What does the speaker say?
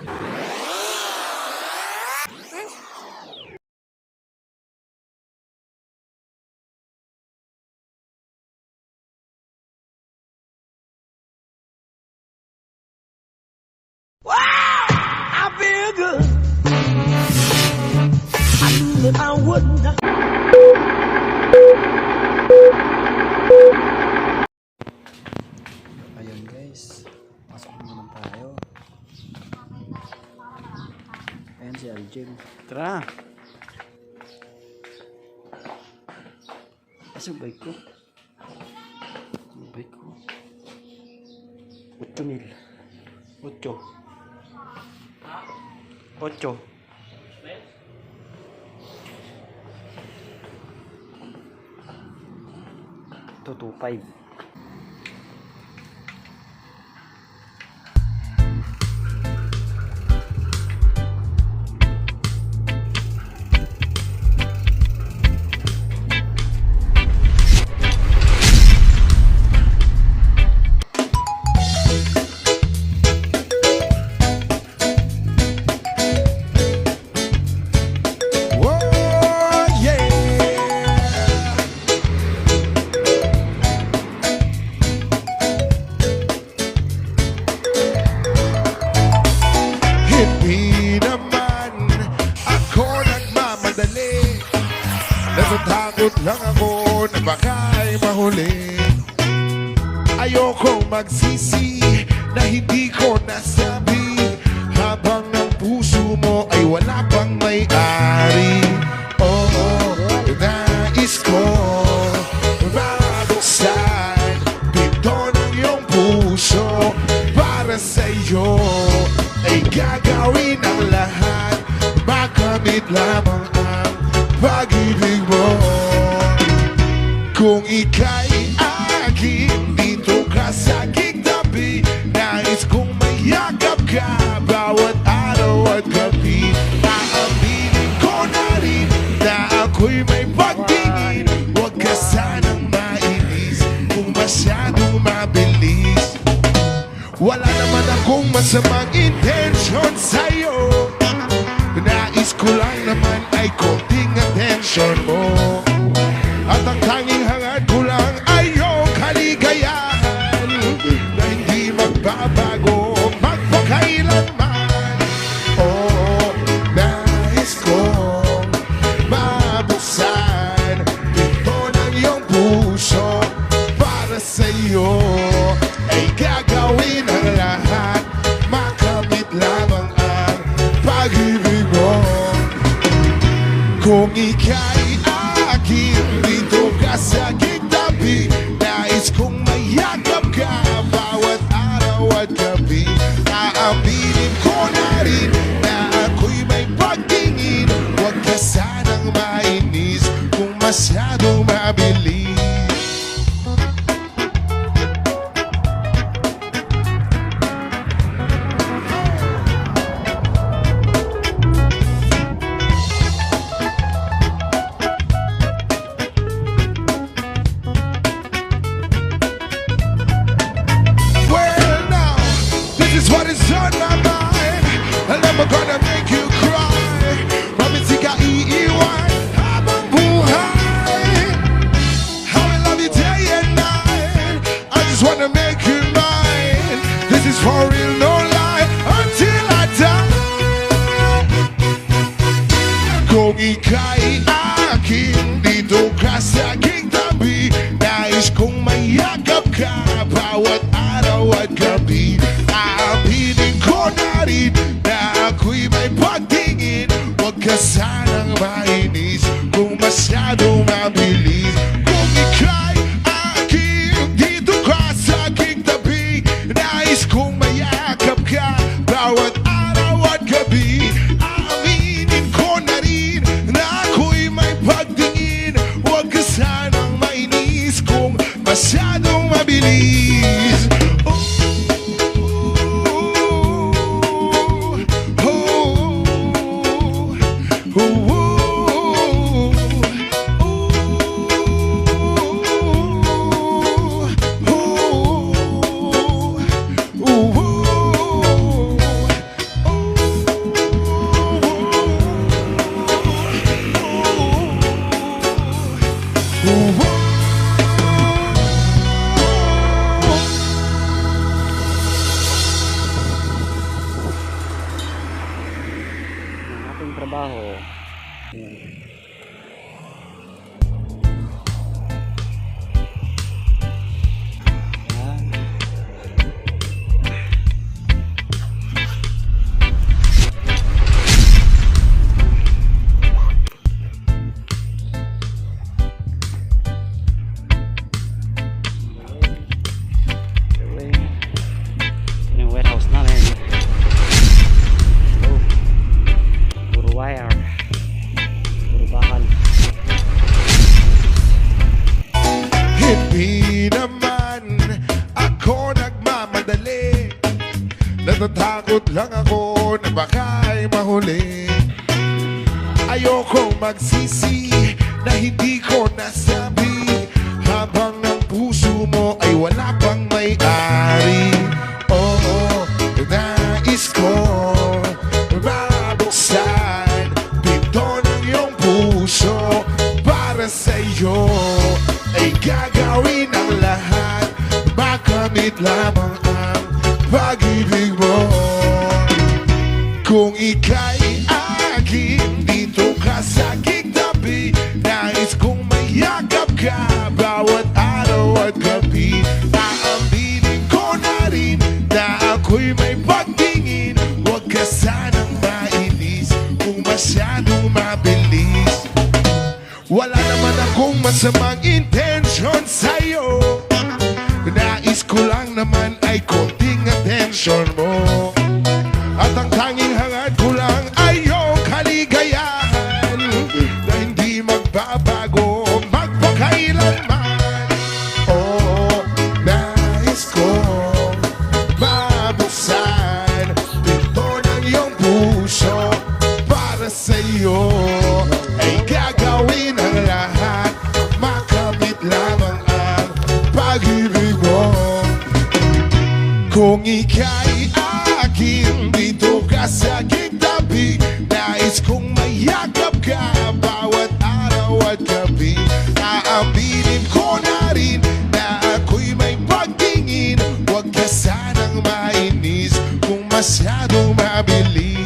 Wow! I feel good. I knew that I wouldn't. Ayun guys, pasok naman tayo. Ayan si Aljim. Tara! Asa yung bike ko? Yung bike ko 8,000. 8 225. Hindi naman ako nagmamadali. Natatakot lang ako na baka'y mahuli. Ayokong magsisi na hindi ko nasabi, habang ang puso mo ay wala pang may-ari. Oh, nais ko mabuksan pinto ng iyong puso. Para sa'yo ay gagawin ang lahat, makamit lamang ang pag-ibig mo. Kung ika'y akin, dito ka sa aking tabi. Nais kong mayakap ka bawat araw at gabi. Aaminin ko na rin na ako'y may pagtingin. Huwag ka sanang mainis kung masyadong mabilis. Wala naman akong masamang intensyon sa'yo. Nais ko lang naman ay konting atensyon mo. At ang tanging hangad ko lang ay iyong kaligayahan na hindi magbabago magpakailanman. Oh, nais kong mabuksan pinto ng iyong puso. Para sa'yo ay gagawin ang lahat, makamit lamang ang pag-ibig mo. Kung ika'y akin, dito ka sa aking tabi. Nais kong mayakap ka bawat araw at gabi. Aaminin ko na rin na ako'y may pagtingin. Huwag ka sanang mainis kung masyadong mabilis. What is on my mind? I'm never gonna make you cry. Promise ka iiwan habang buhay. How I love you day and night. I just wanna make you mine. This is for real, no lie, until I die. Kung ika'y akin, dito ka sa aking tabi. Nais kong mayakap ka bawat araw at gabi. Aaminin ko na rin na ako'y may pagtingin. Huwag ka sanang mainis kung masyadong mabilis. Kung ika'y akin, dito ka sa aking tabi. Nais kong mayakap ka bawat araw at gabi. Aaminin ko na rin na ako'y may pagtingin. Huwag ka sanang mainis kung masyadong mabilis. trabaho. Yan. Yung warehouse namin. Oh, puro wire, puro bakal. Hindi naman ako nagmamadali, natatakot lang ako na baka'y mahuli. Ayokong magsisi na hindi ko nasabi, habang ang puso mo ay wala pang may-ari. Oo, nais ko mabuksan pinto ng iyong puso. Para sa'yo ay gagawin ang lahat, makamit lamang ang pag-ibig mo. Kung ika'y akin, dito ka sa aking tabi, nais kong mayakap ka bawat araw at gabi. Aaminin ko na rin na ako'y may pagtingin, huwag ka sanang mainis kung masyadong mabilis. Wala naman akong masamang intensyon sa'yo, nais ko lang naman ay konting atensyon mo. At ang tanging hangad ko lang ay iyong kaligayahan na hindi magbabago magpakailanman. Oo, nais ko mabuksan pinto ng iyong puso. Para sa'yo ay gagawin ang lahat, makamit lamang ang pag-ibig mo. Kung ika'y akin, dito ka sa aking tabi, nais kong mayakap ka bawat araw at gabi. Aaminin ko na rin na ako'y may pagtingin, huwag ka sanang mainis kung masyadong mabilis.